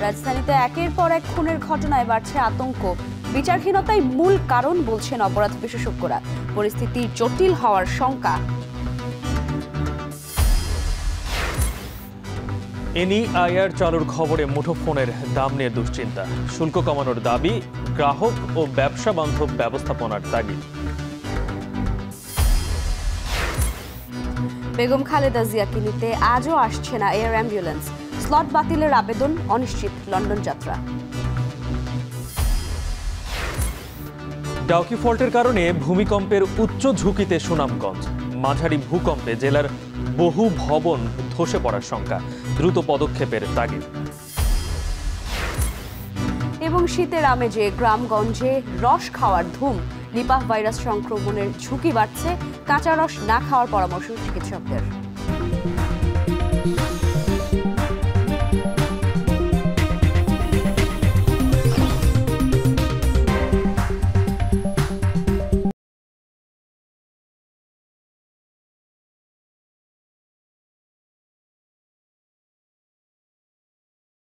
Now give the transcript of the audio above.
রাজধানীতে একের পর এক খুনের ঘটনায় বাড়ছে আতঙ্ক। বিচারহীনতাই মূল কারণ বলছেন অপরাধ বিশেষজ্ঞরা। পরিস্থিতি জটিল হওয়ার শঙ্কা। এনইআইআর চালুর খবরে মুঠোফোনের দাম নিয়ে দুশ্চিন্তা। শুল্ক কমানোর দাবি, গ্রাহক ও ব্যবসা বান্ধব ব্যবস্থাপনার তাগিদ। বেগম খালেদা জিয়াকে নিতে আজও আসছে না এয়ার অ্যাম্বুলেন্স। স্লট বাতিলের আবেদন, অনিশ্চিত লন্ডন যাত্রা। ডাউকি ফল্টের কারণে ভূমিকম্পের উচ্চ ঝুঁকিতে সুনামগঞ্জ। মাঝারি ভূকম্পে জেলার বহু ভবন ধসে পড়ার শঙ্কা। দ্রুত পদক্ষেপের তাগিদ। এবং শীতের আমেজে গ্রামগঞ্জে রস খাওয়ার ধুম। নিপাহ ভাইরাস সংক্রমণের ঝুঁকি বাড়ছে, কাঁচা রস না খাওয়ার পরামর্শ চিকিৎসকদের।